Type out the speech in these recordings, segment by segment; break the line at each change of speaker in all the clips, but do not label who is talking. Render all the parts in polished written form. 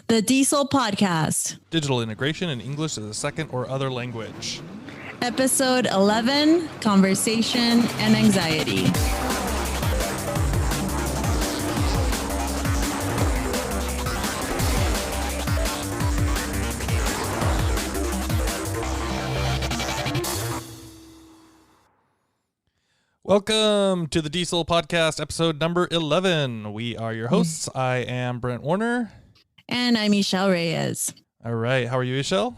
The DIESOL podcast.
Digital integration in English as a second or other language.
Episode 11, Conversation and Anxiety.
Welcome to the DIESOL podcast, episode number 11. We are your hosts. I am Brent Warner.
And I'm Ixchell Reyes.
All right. How are you, Ixchell?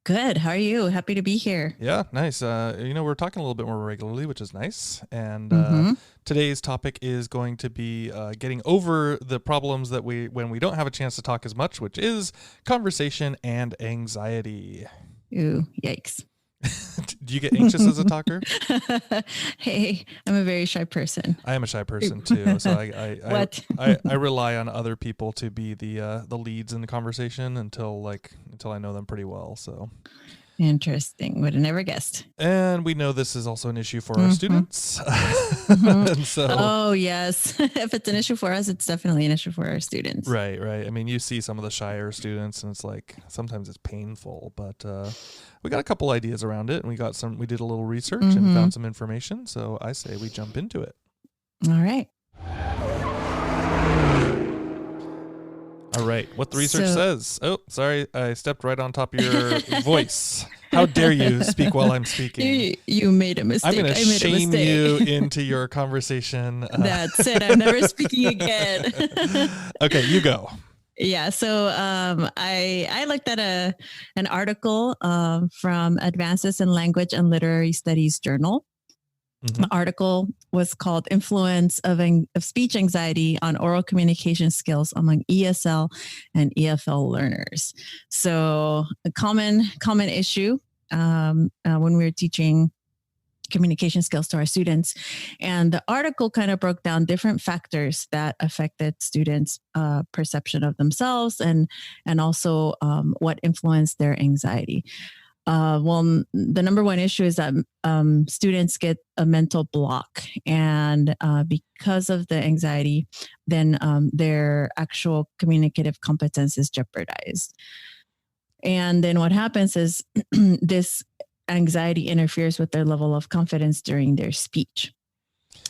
Good. How are you? Happy to be here.
Yeah, nice. We're talking a little bit more regularly, which is nice. And today's topic is going to be getting over the problems that when we don't have a chance to talk as much, which is conversation and anxiety.
Ooh, yikes.
Do you get anxious as a talker?
Hey, I'm a very shy person.
I am a shy person too, so I rely on other people to be the leads in the conversation until I know them pretty well. So
interesting. Would have never guessed.
And we know this is also an issue for our students.
And so, oh yes, if it's an issue for us, it's definitely an issue for our students.
Right. I mean, you see some of the shyer students, and it's like sometimes it's painful, but we got a couple ideas around it, and we did a little research and found some information. So I say we jump into it.
All right.
All right. What the research says. Oh, sorry. I stepped right on top of your voice. How dare you speak while I'm speaking?
You made a mistake.
I'm going to shame you into your conversation.
That's it. I'm never speaking again.
Okay, you go.
Yeah. So I looked at an article from Advances in Language and Literary Studies Journal. The article was called Influence of Speech Anxiety on Oral Communication Skills Among ESL and EFL Learners. So a common issue when we were teaching communication skills to our students. And the article kind of broke down different factors that affected students' perception of themselves and also what influenced their anxiety. Well, the number one issue is that students get a mental block, and because of the anxiety, then their actual communicative competence is jeopardized. And then what happens is this anxiety interferes with their level of confidence during their speech.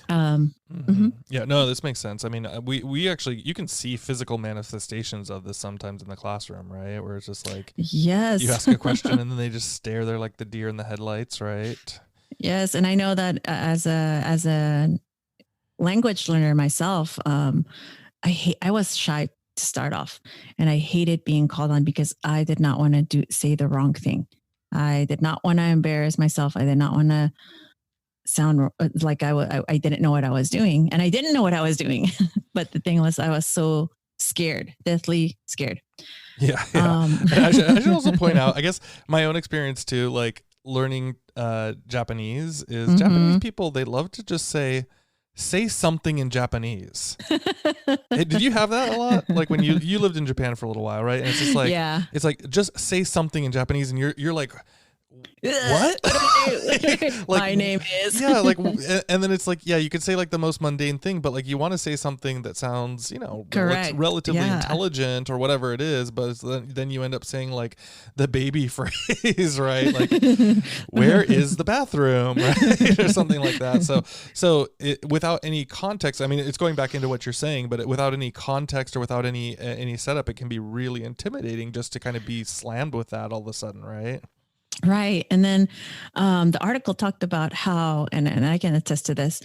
Yeah, no, this makes sense. I mean, we actually, you can see physical manifestations of this sometimes in the classroom, right? Where it's just like,
yes,
you ask a question and then they just stare there like the deer in the headlights, right?
Yes. And I know that as a language learner myself, I was shy to start off, and I hated being called on because I did not want to say the wrong thing. I did not want to embarrass myself. I did not want to sound like I didn't know what I was doing, and I didn't know what I was doing. But the thing was, I was so scared, deathly scared.
Yeah. I should also point out, I guess my own experience too, like learning Japanese is Japanese people, they love to just say something in Japanese. Hey, did you have that a lot? Like when you lived in Japan for a little while, right? And it's just like, it's like, just say something in Japanese, and you're like, what?
Like, my name is.
Yeah, like, and then it's like, yeah, you could say like the most mundane thing, but like you want to say something that sounds,
correct,
relatively intelligent or whatever it is, but then you end up saying like the baby phrase, right? Like, where is the bathroom, right? Or something like that. So without any context, I mean, it's going back into what you're saying, but without any context or without any setup, it can be really intimidating just to kind of be slammed with that all of a sudden, right?
Right. And then the article talked about how, and I can attest to this,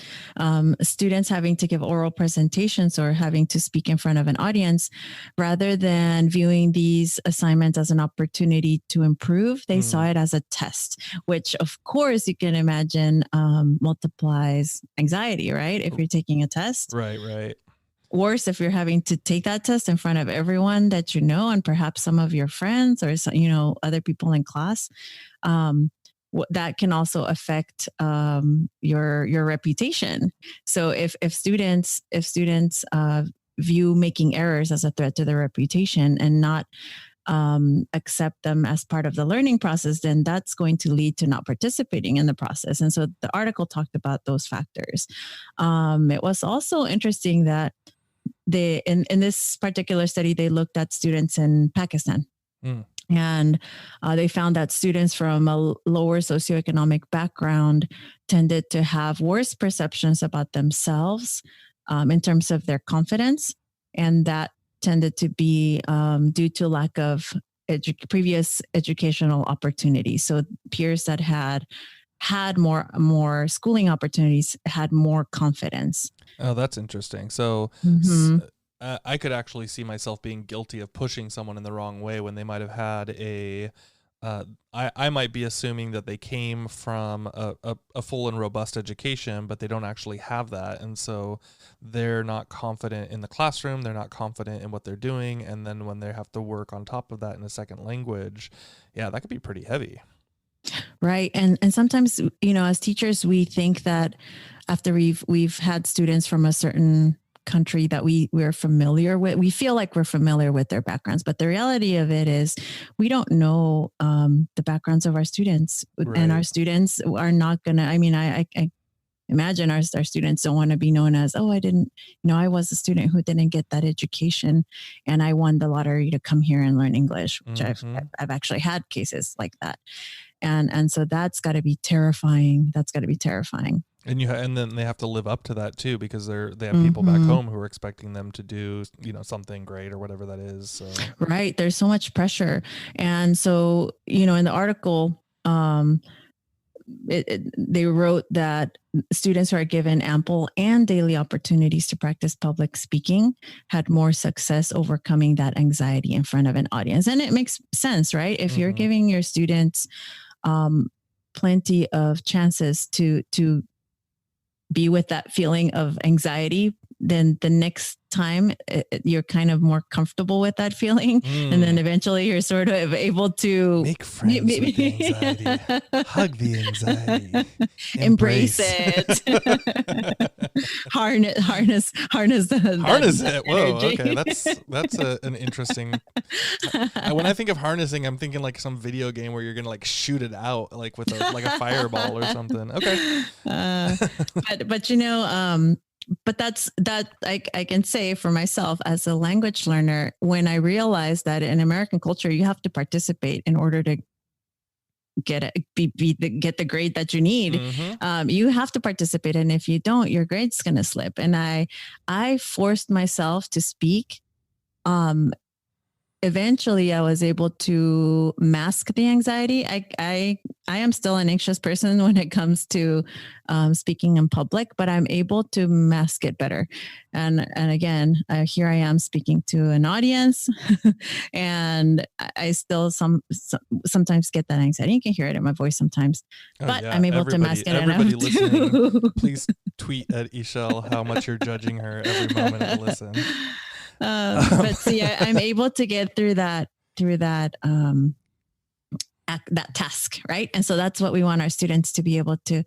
students having to give oral presentations or having to speak in front of an audience, rather than viewing these assignments as an opportunity to improve, they saw it as a test, which of course you can imagine multiplies anxiety, right? If you're taking a test.
Right.
Worse if you're having to take that test in front of everyone that you know, and perhaps some of your friends or other people in class. That can also affect your reputation. So if students view making errors as a threat to their reputation and not accept them as part of the learning process, then that's going to lead to not participating in the process. And so the article talked about those factors. It was also interesting that in this particular study, they looked at students in Pakistan. And they found that students from a lower socioeconomic background tended to have worse perceptions about themselves in terms of their confidence. And that tended to be due to lack of previous educational opportunities. So peers that had more schooling opportunities had more confidence.
Oh, that's interesting. So I could actually see myself being guilty of pushing someone in the wrong way when they might have had I might be assuming that they came from a full and robust education, but they don't actually have that. And so they're not confident in the classroom. They're not confident in what they're doing. And then when they have to work on top of that in a second language, yeah, that could be pretty heavy.
Right. And sometimes, as teachers, we think that after we've had students from a certain country that we're familiar with, we feel like we're familiar with their backgrounds, but the reality of it is we don't know the backgrounds of our students. Right. And our students are not gonna, I imagine our students don't want to be known as, I was a student who didn't get that education and I won the lottery to come here and learn English, which I've actually had cases like that. And so that's got to be terrifying. And
then they have to live up to that too, because they have people back home who are expecting them to do, something great or whatever that is. So.
Right. There's so much pressure. And so, in the article, they wrote that students who are given ample and daily opportunities to practice public speaking had more success overcoming that anxiety in front of an audience. And it makes sense, right? If you're giving your students plenty of chances to be with that feeling of anxiety, then the next time you're kind of more comfortable with that feeling. And then eventually you're sort of able to
make friends with the anxiety, hug the anxiety,
embrace it, harness
it. Whoa. Okay. That's an interesting, when I think of harnessing, I'm thinking like some video game where you're going to like shoot it out like with a fireball or something. Okay.
But that I can say for myself as a language learner, when I realized that in American culture, you have to participate in order to get the grade that you need. You have to participate. And if you don't, your grade's going to slip. And I forced myself to speak. Eventually I was able to mask the anxiety. I am still an anxious person when it comes to speaking in public, but I'm able to mask it better. And again, here I am speaking to an audience and I still sometimes get that anxiety. You can hear it in my voice sometimes, but I'm able to mask it.
Everybody listening, please tweet at Ixchell how much you're judging her every moment of the listen.
But see, I'm able to get through that task, right? And so that's what we want our students to be able to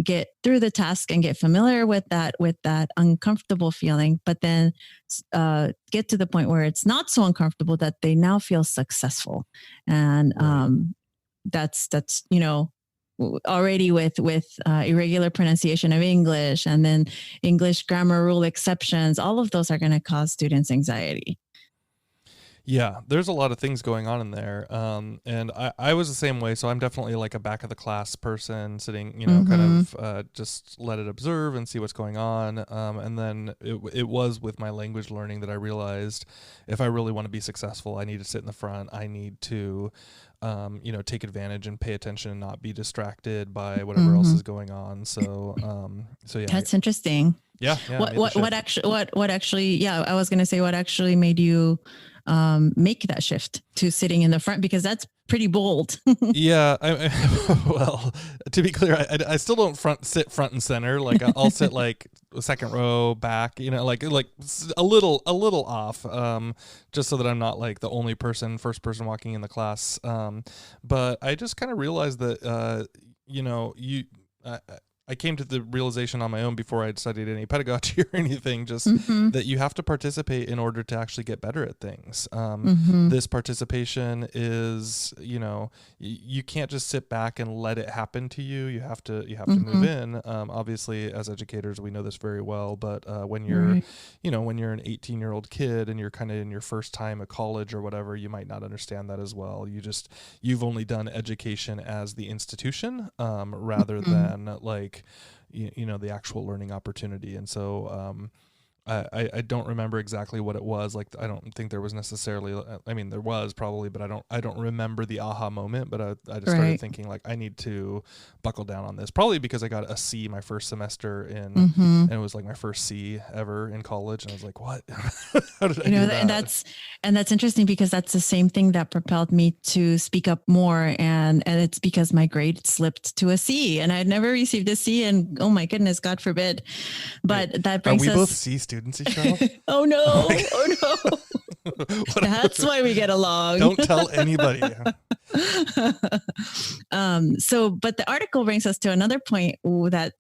get through the task and get familiar with that uncomfortable feeling, but then get to the point where it's not so uncomfortable that they now feel successful. And that's already with irregular pronunciation of English and then English grammar rule exceptions, all of those are going to cause students anxiety.
Yeah, there's a lot of things going on in there. And I was the same way. So I'm definitely like a back of the class person sitting, kind of just let it observe and see what's going on. And then it was with my language learning that I realized if I really want to be successful, I need to sit in the front. I need to take advantage and pay attention and not be distracted by whatever else is going on. So yeah.
That's interesting.
Yeah.
What actually, I was going to say, what actually made you make that shift to sitting in the front? Because that's pretty bold.
Yeah. Well, to be clear, I still don't sit front and center. Like I'll sit like a second row back, like a little off, just so that I'm not like the only first person walking in the class. But I just kind of realized that, I came to the realization on my own before I'd studied any pedagogy or anything, just that you have to participate in order to actually get better at things. This participation is, you can't just sit back and let it happen to you. You have to move in. Obviously, as educators, we know this very well, but when you're, when you're an 18-year-old kid and you're kind of in your first time at college or whatever, you might not understand that as well. You've only done education as the institution, rather than like, the actual learning opportunity. And so I don't remember exactly what it was. Like, I don't think there was necessarily, I mean, there was probably, but I don't remember the aha moment, but I just started thinking like, I need to buckle down on this, probably because I got a C my first semester and it was like my first C ever in college. And I was like, what? How did I do that?
And that's interesting because that's the same thing that propelled me to speak up more. And it's because my grade slipped to a C and I'd never received a C, and oh my goodness, God forbid. But that brings us.
Are we both C students?
Oh no! Oh no! That's why we get along.
Don't tell anybody.
But the article brings us to another point that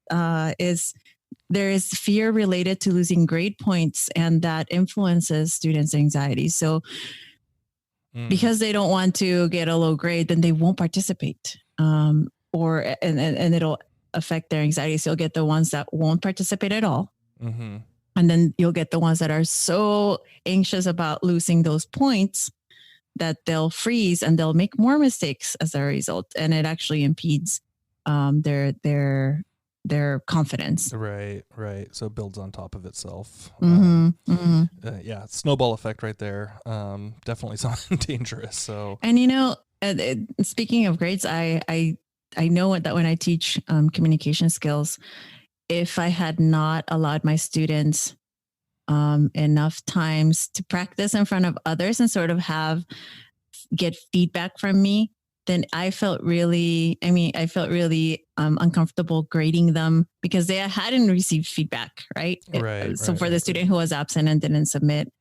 there is fear related to losing grade points, and that influences students' anxiety. So, because they don't want to get a low grade, then they won't participate, and it'll affect their anxiety. So you'll get the ones that won't participate at all. And then you'll get the ones that are so anxious about losing those points that they'll freeze and they'll make more mistakes as a result. And it actually impedes their confidence.
Right. So it builds on top of itself.
Yeah,
snowball effect right there. Definitely something dangerous. So,
and speaking of grades, I know that when I teach communication skills, if I had not allowed my students enough times to practice in front of others and sort of get feedback from me, then I felt really uncomfortable grading them because they hadn't received feedback, right? So for the student who was absent and didn't submit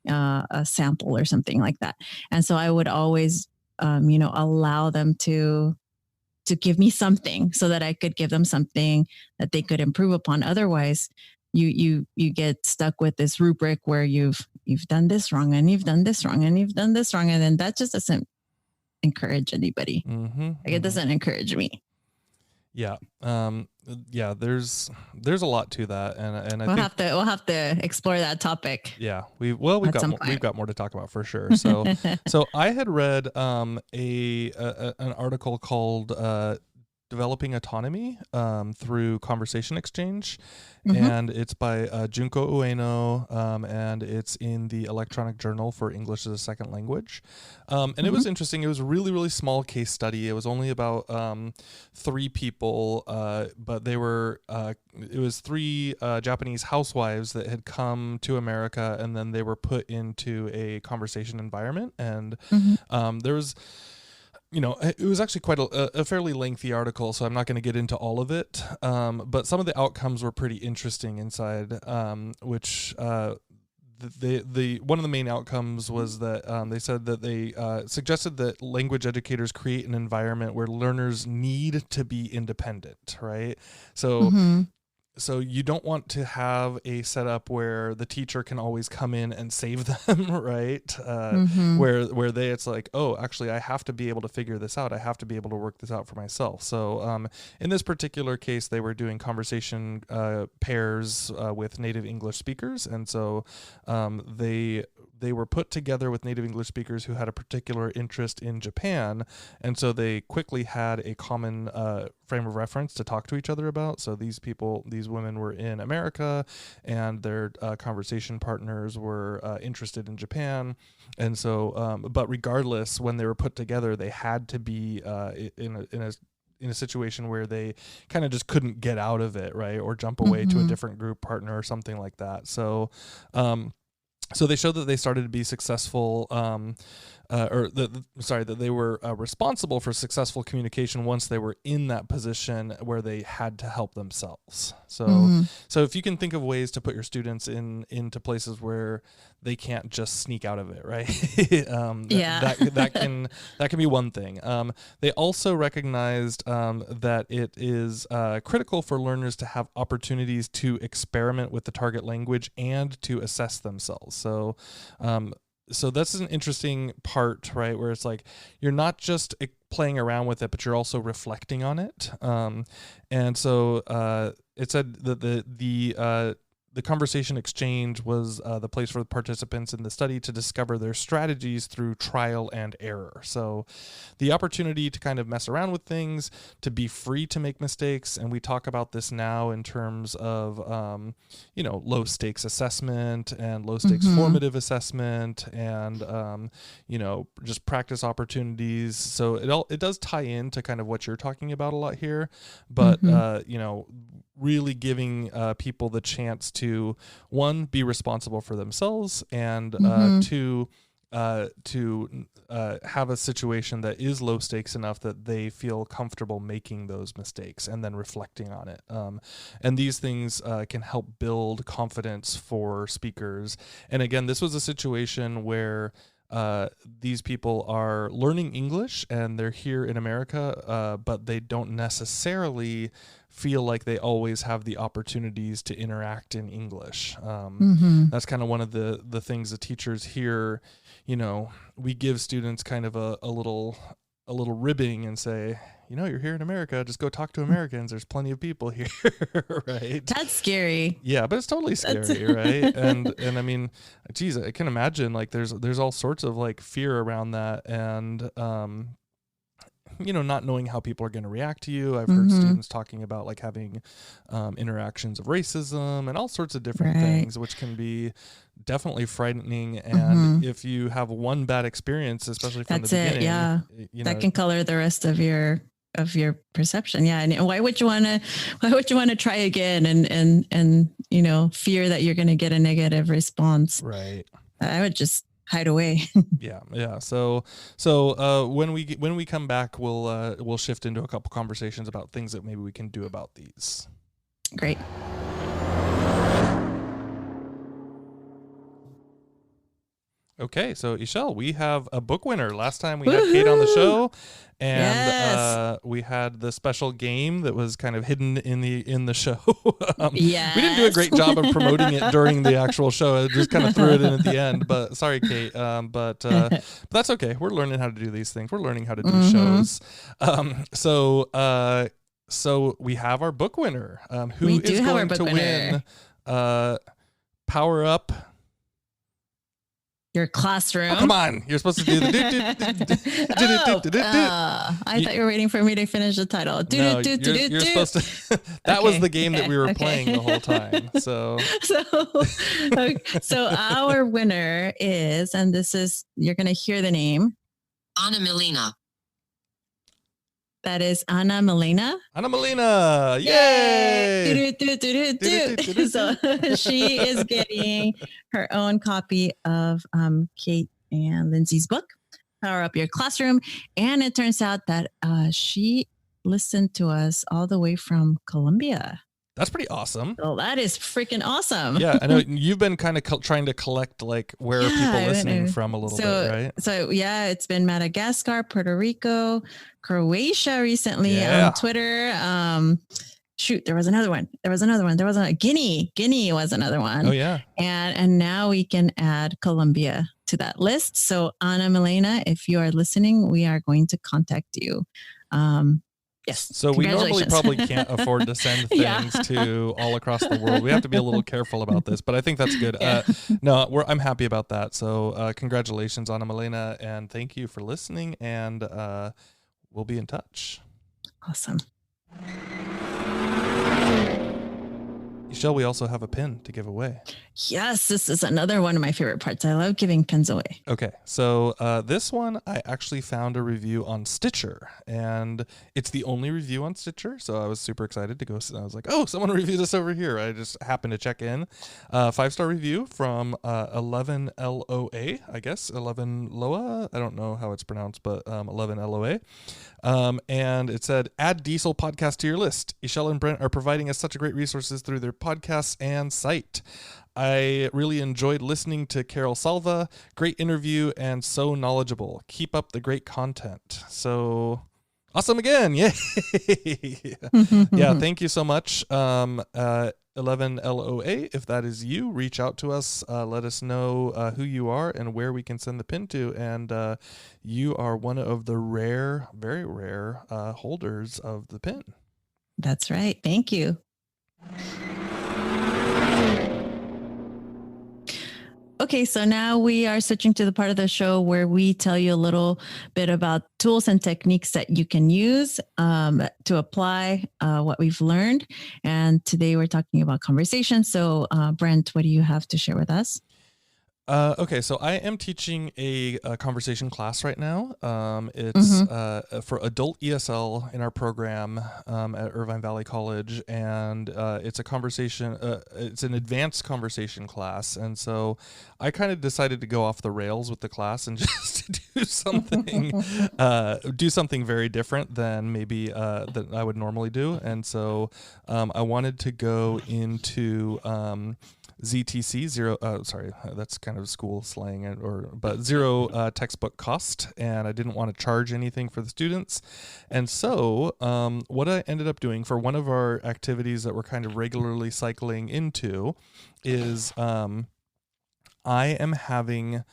a sample or something like that. And so I would always, allow them to give me something so that I could give them something that they could improve upon. Otherwise, you get stuck with this rubric where you've done this wrong and you've done this wrong and you've done this wrong. And then that just doesn't encourage anybody. It doesn't encourage me.
Yeah. There's a lot to that. And I think
we'll have to explore that topic.
Yeah. We've got more to talk about for sure. So, I had read, an article called, Developing Autonomy, through Conversation Exchange. And it's by Junko Ueno, and it's in the Electronic Journal for English as a Second Language. And it was interesting. It was a really, really small case study. It was only about 3 people, but they were it was 3 Japanese housewives that had come to America, and then they were put into a conversation environment. And there was... it was actually quite a fairly lengthy article, so I'm not going to get into all of it. But some of the outcomes were pretty interesting inside, which one of the main outcomes was that they said that they suggested that language educators create an environment where learners need to be independent, right? So you don't want to have a setup where the teacher can always come in and save them, right? Where it's like, oh, actually, I have to be able to figure this out. I have to be able to work this out for myself. So in this particular case, they were doing conversation pairs with native English speakers. And so they were put together with native English speakers who had a particular interest in Japan. And so they quickly had a common frame of reference to talk to each other about. So these women were in America, and their conversation partners were interested in Japan. And so, but regardless, when they were put together, they had to be in a situation where they kind of just couldn't get out of it, right? Or jump away to a different group partner or something like that. So, so they showed that they started to be successful that they were responsible for successful communication once they were in that position where they had to help themselves. So if you can think of ways to put your students into places where they can't just sneak out of it, right? That can be one thing. They also recognized that it is critical for learners to have opportunities to experiment with the target language and to assess themselves. So that's an interesting part, right? Where it's like, you're not just playing around with it, but you're also reflecting on it. And so it said that the conversation exchange was the place for the participants in the study to discover their strategies through trial and error. So the opportunity to kind of mess around with things, to be free to make mistakes. And we talk about this now in terms of, low stakes assessment and low stakes formative assessment and, just practice opportunities. So it does tie into kind of what you're talking about a lot here, but, really giving people the chance to, one, be responsible for themselves, and two, to have a situation that is low stakes enough that they feel comfortable making those mistakes and then reflecting on it. And these things can help build confidence for speakers. And again, this was a situation where these people are learning English and they're here in America, but they don't necessarily feel like they always have the opportunities to interact in English. That's kind of one of the things the teachers here, we give students kind of a little ribbing and say, you're here in America, just go talk to Americans. There's plenty of people here, right?
That's scary.
Yeah, but it's totally scary, right? And I mean, geez, I can imagine like there's all sorts of like fear around that, and not knowing how people are going to react to you. I've heard students talking about like having interactions of racism and all sorts of different things, which can be definitely frightening. And if you have one bad experience, especially from the beginning,
that can color the rest of your perception. Yeah. And why would you want to try again and fear that you're going to get a negative response?
Right.
I would just hide away.
Yeah. So when we come back, we'll shift into a couple conversations about things that maybe we can do about these.
Great.
Okay, so Ixchell, we have a book winner. Last time we had Kate on the show, and we had the special game that was kind of hidden in the show. We didn't do a great job of promoting it during the actual show. I just kind of threw it in at the end. But sorry, Kate. But that's okay. We're learning how to do these things. We're learning how to do shows. So we have our book winner. Who is going to win? Power Up
your classroom.
Oh, come on. You're supposed to do the
I thought you were waiting for me to finish the title.
You're supposed to. That was the game that we were playing the whole time.
So our winner is, and this is, you're going to hear the name.
Anna Milena.
That is Anna Milena.
Anna Milena. Yay!
So she is getting her own copy of Kate and Lindsay's book, Power Up Your Classroom. And it turns out that she listened to us all the way from Colombia.
That's pretty awesome.
Well, that is freaking awesome.
Yeah, I know you've been kind of trying to collect like where are people listening from a little bit, right?
So yeah, it's been Madagascar, Puerto Rico, Croatia recently on Twitter. There was another one. There was Guinea. Guinea was another one.
Oh yeah.
And now we can add Colombia to that list. So Anna Milena, if you are listening, we are going to contact you. Yes.
So we normally probably can't afford to send things to all across the world. We have to be a little careful about this, but I think that's good. I'm happy about that. So congratulations, Anna Milena, and thank you for listening. And we'll be in touch.
Awesome.
Ixchell, we also have a pin to give away.
Yes, this is another one of my favorite parts. I love giving pins away.
Okay, so this one I actually found a review on Stitcher, and it's the only review on Stitcher, so I was super excited to go. I was like, oh, someone reviewed this over here. I just happened to check in. 5-star review from 11LOA, I guess. 11 Loa? I don't know how it's pronounced, but 11LOA. And it said, add DIESOL podcast to your list. Ixchell and Brent are providing us such great resources through their podcasts and site. I really enjoyed listening to Carol Salva. Great interview and so knowledgeable. Keep up the great content. So awesome again. Yay. Yeah, thank you so much. 11LOA, if that is you, reach out to us. Let us know who you are and where we can send the pin to. And you are one of the rare, very rare holders of the pin.
That's right. Thank you. Okay, so now we are switching to the part of the show where we tell you a little bit about tools and techniques that you can use to apply what we've learned. And today we're talking about conversation. So Brent, what do you have to share with us?
Okay, so I am teaching a conversation class right now. It's for adult ESL in our program at Irvine Valley College, and it's a conversation. It's an advanced conversation class, and so I kind of decided to go off the rails with the class and just do something very different than maybe that I would normally do, and so I wanted to go into ZTC, zero, sorry, that's kind of school slang, but zero textbook cost, and I didn't want to charge anything for the students. And so what I ended up doing for one of our activities that we're kind of regularly cycling into is I am having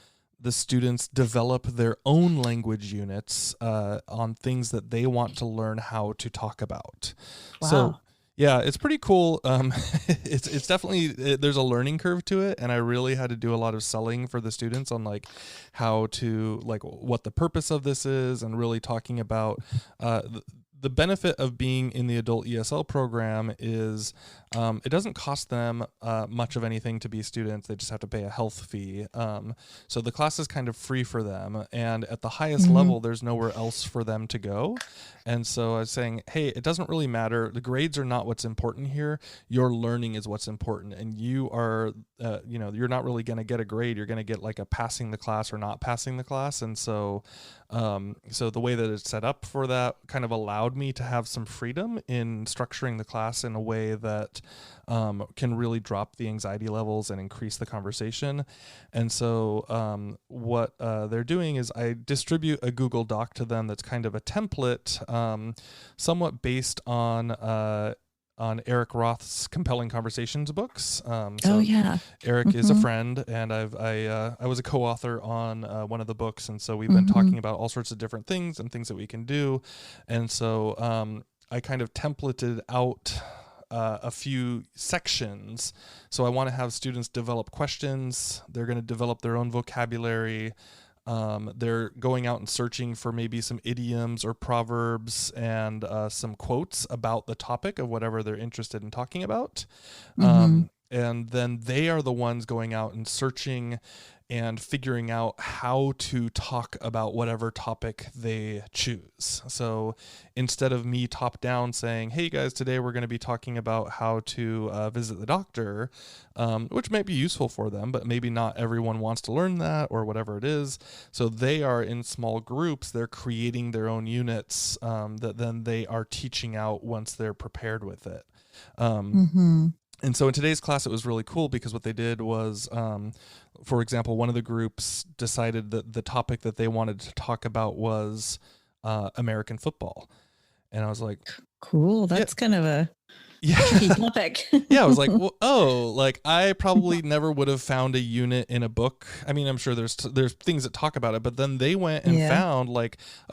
the students develop their own language units on things that they want to learn how to talk about.
Wow.
So yeah, it's pretty cool. It's definitely, there's a learning curve to it, and I really had to do a lot of selling for the students on like how to, like what the purpose of this is, and really talking about the benefit of being in the adult ESL program is it doesn't cost them much of anything to be students. They just have to pay a health fee. So the class is kind of free for them. And at the highest level, there's nowhere else for them to go. And so I was saying, hey, it doesn't really matter. The grades are not what's important here. Your learning is what's important. And you are, you're not really going to get a grade. You're going to get like a passing the class or not passing the class. And so so the way that it's set up for that kind of allowed me to have some freedom in structuring the class in a way that can really drop the anxiety levels and increase the conversation. And so what they're doing is I distribute a Google Doc to them that's kind of a template, somewhat based on Eric Roth's Compelling Conversations books. Eric is a friend, and I was a co-author on one of the books, and so we've been talking about all sorts of different things and things that we can do. And so I kind of templated out a few sections. So I want to have students develop questions. They're going to develop their own vocabulary. They're going out and searching for maybe some idioms or proverbs and some quotes about the topic of whatever they're interested in talking about. And then they are the ones going out and searching and figuring out how to talk about whatever topic they choose. So instead of me top down saying, hey guys, today we're going to be talking about how to visit the doctor, which might be useful for them, but maybe not everyone wants to learn that or whatever it is. So they are in small groups. They're creating their own units that then they are teaching out once they're prepared with it. And so in today's class, it was really cool because what they did was, for example, one of the groups decided that the topic that they wanted to talk about was American football. And I was like,
cool. That's kind of a tricky topic.
Yeah, I was like, well, I probably never would have found a unit in a book. I mean, I'm sure there's things that talk about it, but then they went and found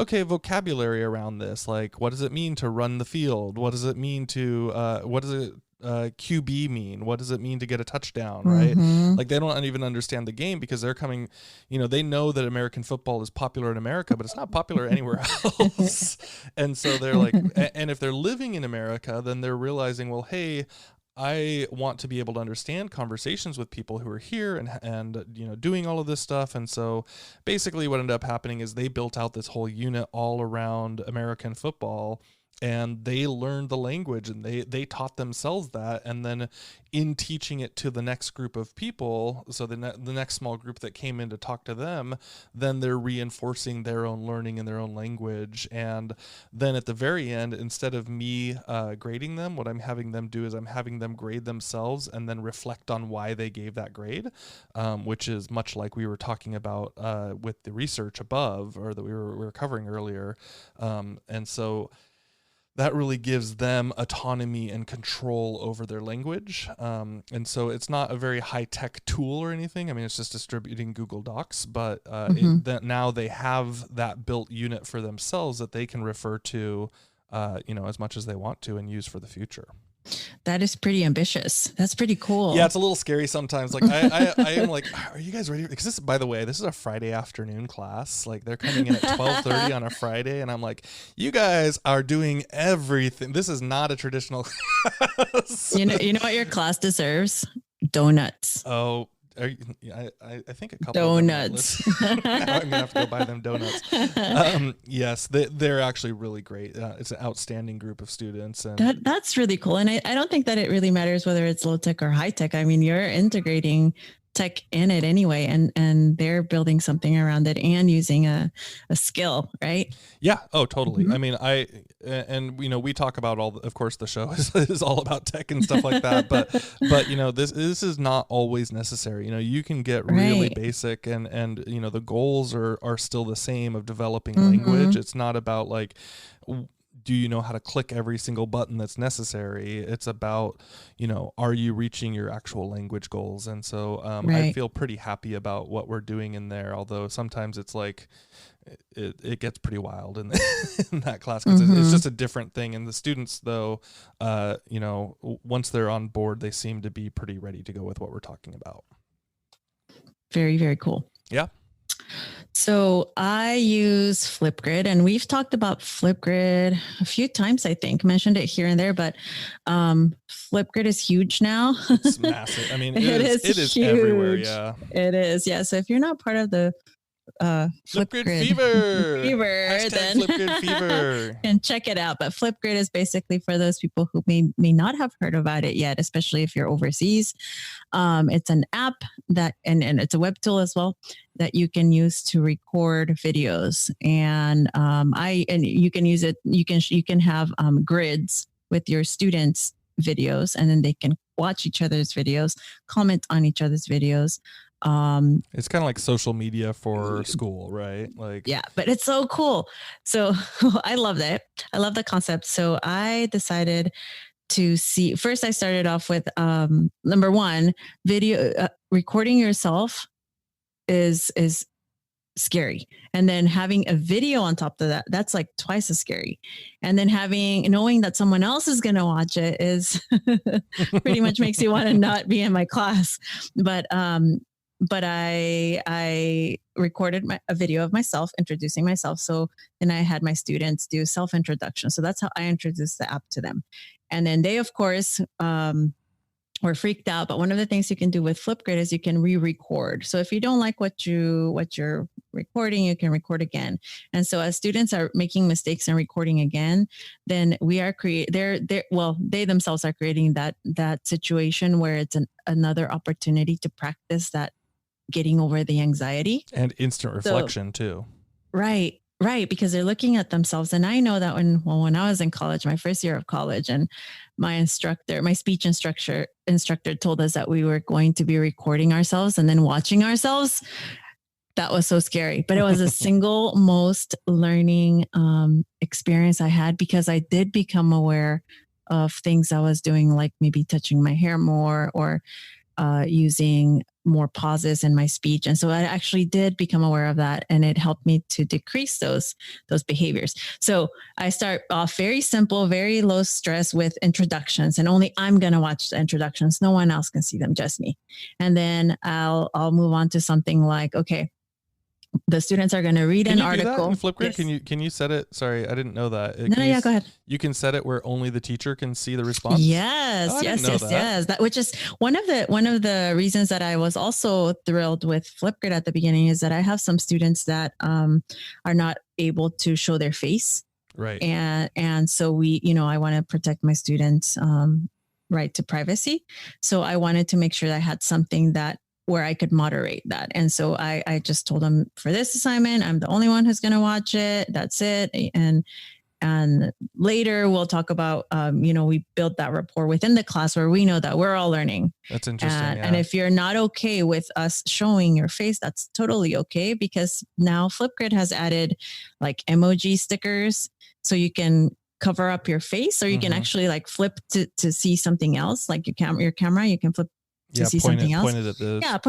okay, vocabulary around this. Like, what does it mean to run the field? What does it mean to, what does it QB mean? What does it mean to get a touchdown, right? Like they don't even understand the game because they're coming, they know that American football is popular in America, but it's not popular anywhere else. And so they're like, and if they're living in America, then they're realizing, well, hey, I want to be able to understand conversations with people who are here and doing all of this stuff. And so basically what ended up happening is they built out this whole unit all around American football, and they learned the language, and they taught themselves that. And then in teaching it to the next group of people, so the next small group that came in to talk to them, then they're reinforcing their own learning in their own language. And then at the very end, instead of me grading them, what I'm having them do is I'm having them grade themselves and then reflect on why they gave that grade, which is much like we were talking about with the research above, or that we were covering earlier. And so that really gives them autonomy and control over their language. And so it's not a very high-tech tool or anything. I mean, it's just distributing Google Docs, but that now they have that built unit for themselves that they can refer to, as much as they want to and use for the future.
That is pretty ambitious. That's pretty cool.
Yeah, it's a little scary sometimes. Like I am like, are you guys ready? Because this, by the way, this is a Friday afternoon class. Like they're coming in at 12:30 on a Friday, and I'm like, you guys are doing everything. This is not a traditional class.
You know what your class deserves? Donuts.
Oh. I think a couple
donuts.
Of them I'm gonna have to go buy them donuts. Yes, they're actually really great. It's an outstanding group of students, and
that's really cool. And I don't think that it really matters whether it's low tech or high tech. I mean, you're integrating tech in it anyway, and they're building something around it and using a skill, right?
Yeah. Oh, totally. Mm-hmm. I mean, we talk about of course the show is all about tech and stuff like that, but this is not always necessary. You can get really basic, and the goals are still the same of developing language. It's not about like, do you know how to click every single button that's necessary? It's about, are you reaching your actual language goals? And so I feel pretty happy about what we're doing in there, although sometimes it's like, it gets pretty wild in that class, because it's just a different thing. And the students, though, once they're on board, they seem to be pretty ready to go with what we're talking about.
Very, very cool.
Yeah.
So I use Flipgrid, and we've talked about Flipgrid a few times, I think, mentioned it here and there, but Flipgrid is huge now.
It's massive. I mean, it is huge. Everywhere. Yeah,
it is. Yeah. So if you're not part of the
Flipgrid fever,
then
Flipgrid fever,
and check it out. But Flipgrid is basically for those people who may not have heard about it yet, especially if you're overseas. It's an app that, and it's a web tool as well, that you can use to record videos, and you can use it. You can have grids with your students' videos, and then they can watch each other's videos, comment on each other's videos.
It's kind of like social media for school, right? Like,
yeah, but it's so cool. So I love that. I love the concept. So I decided to see, first I started off with, number one, video, recording yourself is scary. And then having a video on top of that, that's like twice as scary. And then knowing that someone else is going to watch it is pretty much makes you want to not be in my class. But I recorded a video of myself introducing myself. So then I had my students do self-introduction. So that's how I introduced the app to them. And then they, of course, were freaked out. But one of the things you can do with Flipgrid is you can re-record. So if you don't like what you're recording, you can record again. And so as students are making mistakes and recording again, then we are they themselves are creating that situation where it's another opportunity to practice that, getting over the anxiety and
instant reflection too.
Right. Because they're looking at themselves. And I know that when I was in college, my first year of college, and my speech instructor told us that we were going to be recording ourselves and then watching ourselves. That was so scary, but it was the single most learning experience I had, because I did become aware of things I was doing, like maybe touching my hair more, or using more pauses in my speech. And so I actually did become aware of that, and it helped me to decrease those behaviors. So I start off very simple, very low stress with introductions, and only I'm going to watch the introductions. No one else can see them, just me. And then I'll move on to something like, okay, The students are going to read an article.
Can you do that in Flipgrid? Yes. Can you set it? Sorry, I didn't know that.
Yeah, go ahead.
You can set it where only the teacher can see the response.
Yes, yes. That, which is one of the reasons that I was also thrilled with Flipgrid at the beginning, is that I have some students that are not able to show their face.
Right.
And so I want to protect my students' right to privacy. So I wanted to make sure that I had something where I could moderate that. And so I just told them, for this assignment, I'm the only one who's going to watch it. That's it. And later we'll talk about, we built that rapport within the class where we know that we're all learning.
That's interesting.
And if you're not okay with us showing your face, that's totally okay, because now Flipgrid has added like emoji stickers, so you can cover up your face, or you can actually like flip to see something else, like your camera, you can flip to see something else. Point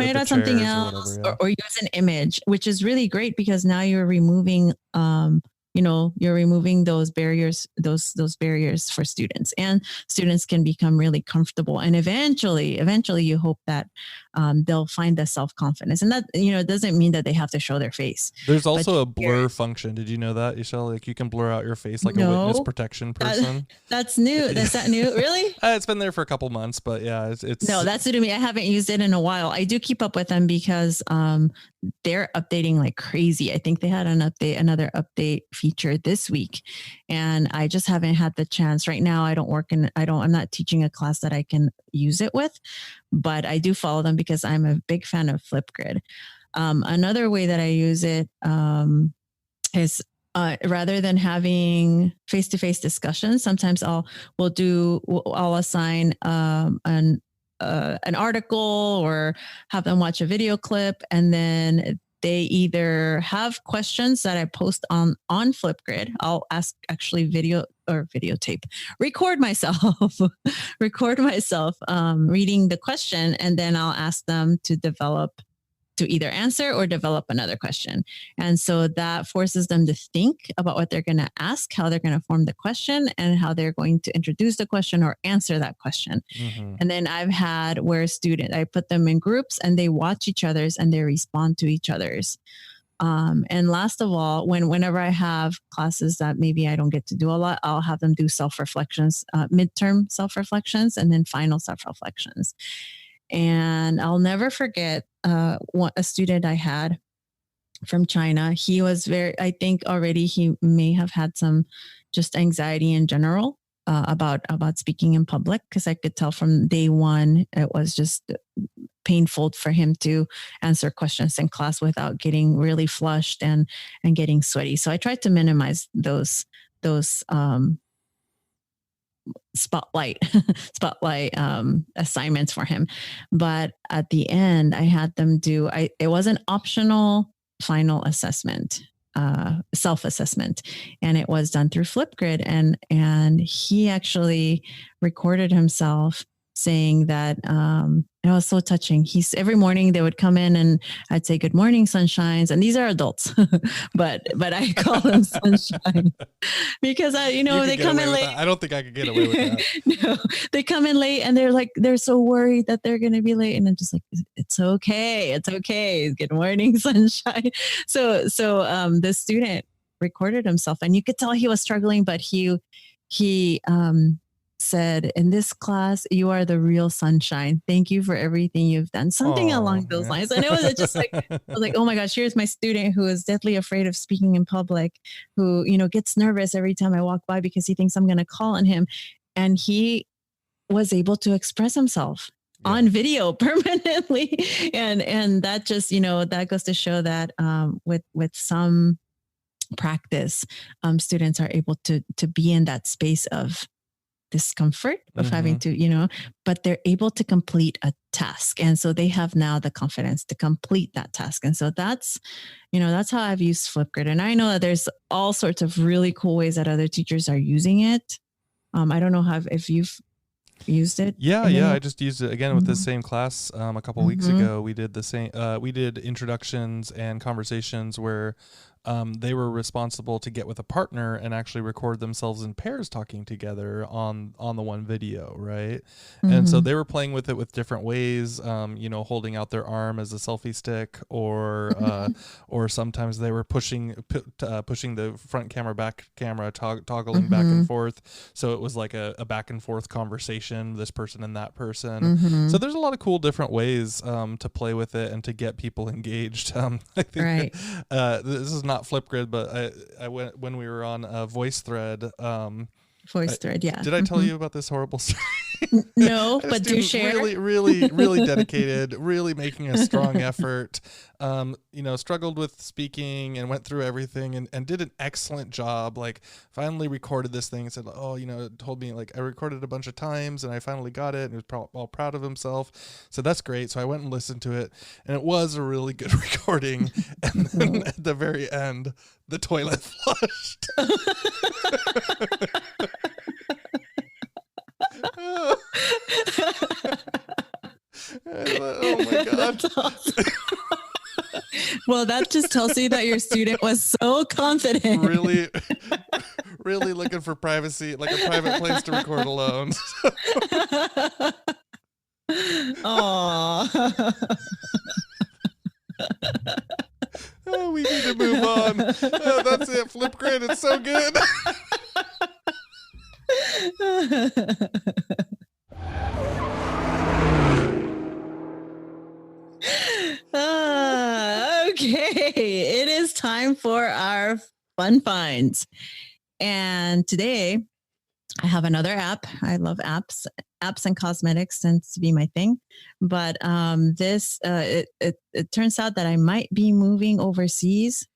it at something else, or use an image, which is really great, because now you're removing those barriers, those barriers for students, and students can become really comfortable. And eventually you hope that they'll find the self-confidence, and that, it doesn't mean that they have to show their face.
There's also a blur function. Did you know that, Esol? Like, you can blur out your face like a witness protection person.
That's new. Is that new? Really?
It's been there for a couple months, but yeah, it's
no, that's new to me. I haven't used it in a while. I do keep up with them because they're updating like crazy. I think they had another update feature this week, and I just haven't had the chance. Right now, I'm not teaching a class that I can use it with, but I do follow them because I'm a big fan of Flipgrid. Another way that I use it is rather than having face-to-face discussions, sometimes I'll assign an article or have them watch a video clip, and then they either have questions that I post on Flipgrid. I'll videotape, record myself reading the question, and then I'll ask them to either answer or develop another question. And so that forces them to think about what they're going to ask, how they're going to form the question, and how they're going to introduce the question or answer that question. Mm-hmm. And then I've had where I put them in groups and they watch each other's and they respond to each other's. And last of all, whenever I have classes that maybe I don't get to do a lot, I'll have them do self-reflections, midterm self-reflections, and then final self-reflections. And I'll never forget a student I had from China. He was I think already he may have had some just anxiety in general about speaking in public, because I could tell from day one it was just painful for him to answer questions in class without getting really flushed and getting sweaty. So I tried to minimize those spotlight assignments for him. But at the end, I had them it was an optional final assessment, self-assessment, and it was done through Flipgrid, and he actually recorded himself saying that it was so touching. Every morning they would come in and I'd say, "Good morning, sunshines." And these are adults, but I call them sunshine because they come in late.
I don't think I could get away with that.
No, they come in late and they're so worried that they're going to be late. And I'm just like, it's okay. It's okay. Good morning, sunshine. So the student recorded himself, and you could tell he was struggling, but he said, "In this class, you are the real sunshine. Thank you for everything you've done." Something along those lines. And it was just like, I was like, oh my gosh, here's my student who is deathly afraid of speaking in public, who, gets nervous every time I walk by because he thinks I'm going to call on him. And he was able to express himself on video permanently. And that just, that goes to show that with some practice, students are able to be in that space of discomfort of having to, but they're able to complete a task. And so they have now the confidence to complete that task. And so that's how I've used Flipgrid. And I know that there's all sorts of really cool ways that other teachers are using it. I don't know if you've used it.
Yeah. I just used it again with the same class a couple weeks ago. We did the same. We did introductions and conversations where they were responsible to get with a partner and actually record themselves in pairs talking together on the one video, right? And so they were playing with it with different ways, holding out their arm as a selfie stick, or sometimes they were pushing the front camera, back camera, toggling back and forth, so it was like a back and forth conversation, this person and that person. So there's a lot of cool different ways to play with it and to get people engaged. I think this is not Flipgrid, but I went when we were on VoiceThread.
Yeah.
Did I tell you about this horrible story?
No, but do share.
Really dedicated, really making a strong effort. Struggled with speaking and went through everything and did an excellent job. Like, finally recorded this thing and said, told me, like, I recorded a bunch of times and I finally got it, and he was all proud of himself. So that's great. So I went and listened to it, and it was a really good recording. And then at the very end, the toilet flushed. Oh my God.
That's awesome. Well, that just tells you that your student was so confident. Really
looking for privacy, like a private place to record alone.
Aww.
Oh, we need to move on. That's it. Flipgrid, it's so good.
Okay, it is time for our fun finds. And today I have another app. I love apps. Apps and cosmetics tends to be my thing. But it turns out that I might be moving overseas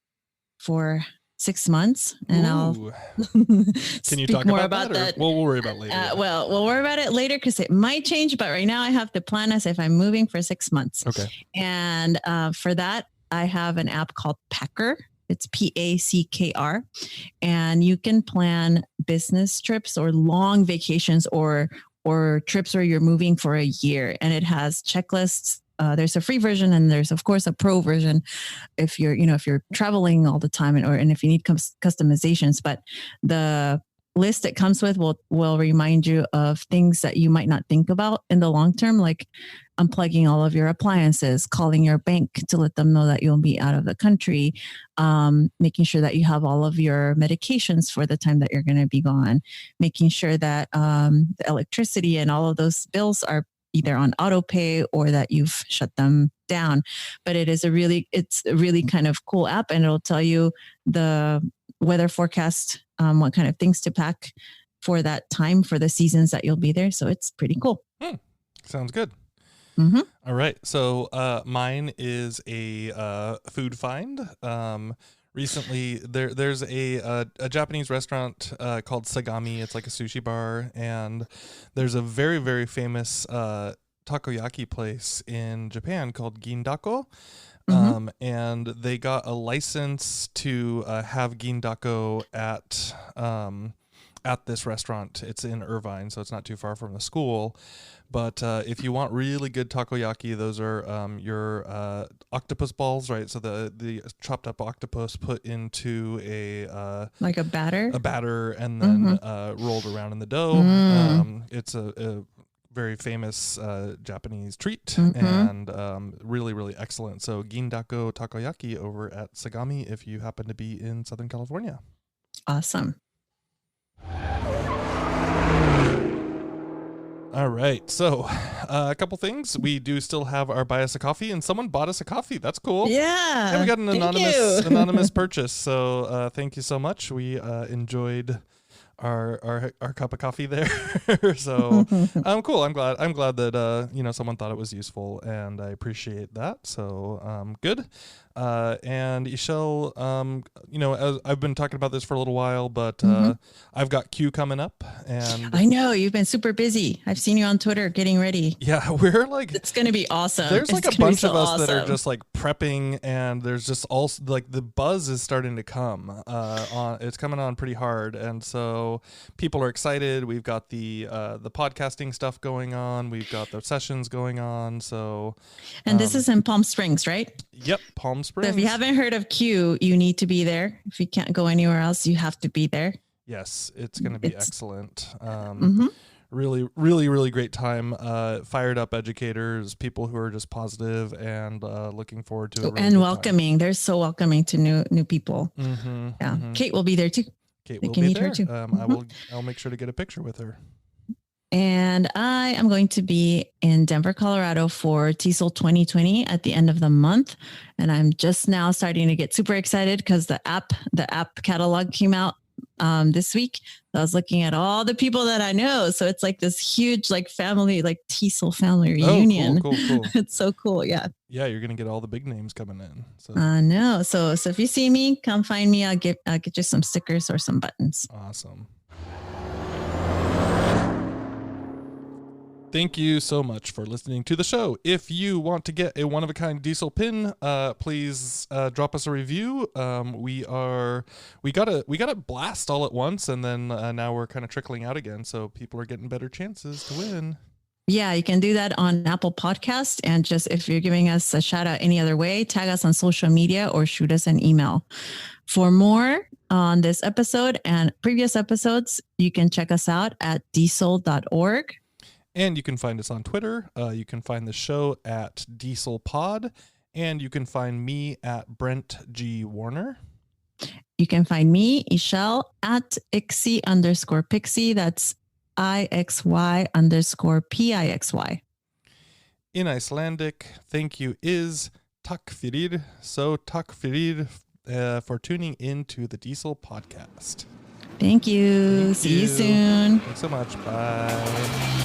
for 6 months, and I'll
can you talk more about that? We'll worry about it later.
We'll worry about it later because it might change. But right now, I have to plan as if I'm moving for 6 months.
Okay.
And for that, I have an app called Packer. It's Packr, and you can plan business trips or long vacations or trips where you're moving for a year, and it has checklists. There's a free version, and there's of course a pro version if you're traveling all the time, and if you need customizations. But the list it comes with will remind you of things that you might not think about in the long term, like unplugging all of your appliances, calling your bank to let them know that you'll be out of the country, making sure that you have all of your medications for the time that you're going to be gone, making sure that the electricity and all of those bills are either on auto pay or that you've shut them down. But it's a really kind of cool app, and it'll tell you the weather forecast, what kind of things to pack for that time, for the seasons that you'll be there. So it's pretty cool.
Sounds good.
Mm-hmm.
All right. So mine is a food find. Recently, there's a Japanese restaurant called Sagami. It's like a sushi bar, and there's a very, very famous takoyaki place in Japan called Gindako. And they got a license to have gindako at this restaurant. It's in Irvine, so it's not too far from the school. But if you want really good takoyaki, those are your octopus balls, right? So the chopped up octopus put into
like a batter,
and then rolled around in the dough. It's a very famous Japanese treat, and really, really excellent. So Gindako takoyaki over at Sagami if you happen to be in Southern California.
Awesome.
All right. So a couple things. We do still have our buy us a coffee, and someone bought us a coffee. That's cool.
Yeah.
And we got an anonymous purchase. So thank you so much. We enjoyed our cup of coffee there. So cool. I'm glad that someone thought it was useful, and I appreciate that. So good. And Ixchell, as I've been talking about this for a little while, but I've got Q coming up, and
I know you've been super busy. I've seen you on Twitter getting ready.
Yeah, we're like,
it's going to be awesome.
There's like a bunch of us that are just like prepping, and there's just also like the buzz is starting to come it's coming on pretty hard, and so people are excited. We've got the podcasting stuff going on. We've got the sessions going on. So,
and this is in Palm Springs, right?
Yep, Palm Palm Springs.
So if you haven't heard of Q, you need to be there. If you can't go anywhere else, you have to be there.
Yes, it's going to be excellent.
Mm-hmm.
Really great time. Fired up educators, people who are just positive and looking forward to it.
And welcoming. They're so welcoming to new people.
Mm-hmm,
yeah. Mm-hmm. Kate will be there too.
Kate will be there. Her too. I'll make sure to get a picture with her.
And I am going to be in Denver, Colorado for TESOL 2020 at the end of the month. And I'm just now starting to get super excited because the app catalog came out this week. I was looking at all the people that I know. So it's like this huge family, TESOL family reunion.
Cool.
It's so cool. Yeah.
Yeah. You're going to get all the big names coming in. So
I know. So if you see me, come find me. I'll get you some stickers or some buttons.
Awesome. Thank you so much for listening to the show. If you want to get a one-of-a-kind DIESOL pin, please drop us a review. We got it blast all at once, and then now we're kind of trickling out again, so people are getting better chances to win.
Yeah, you can do that on Apple Podcast, and just if you're giving us a shout out any other way, tag us on social media or shoot us an email. For more on this episode and previous episodes, you can check us out at diesel.org.
And you can find us on Twitter. You can find the show at DieselPod. And you can find me at Brent G. Warner.
You can find me, Ixchell, at Ixie_Pixie. That's IXY_PIXY.
In Icelandic, thank you is takk fyrir. So takk fyrir for tuning in to the DIESOL podcast.
Thank you. See you soon.
Thanks so much. Bye.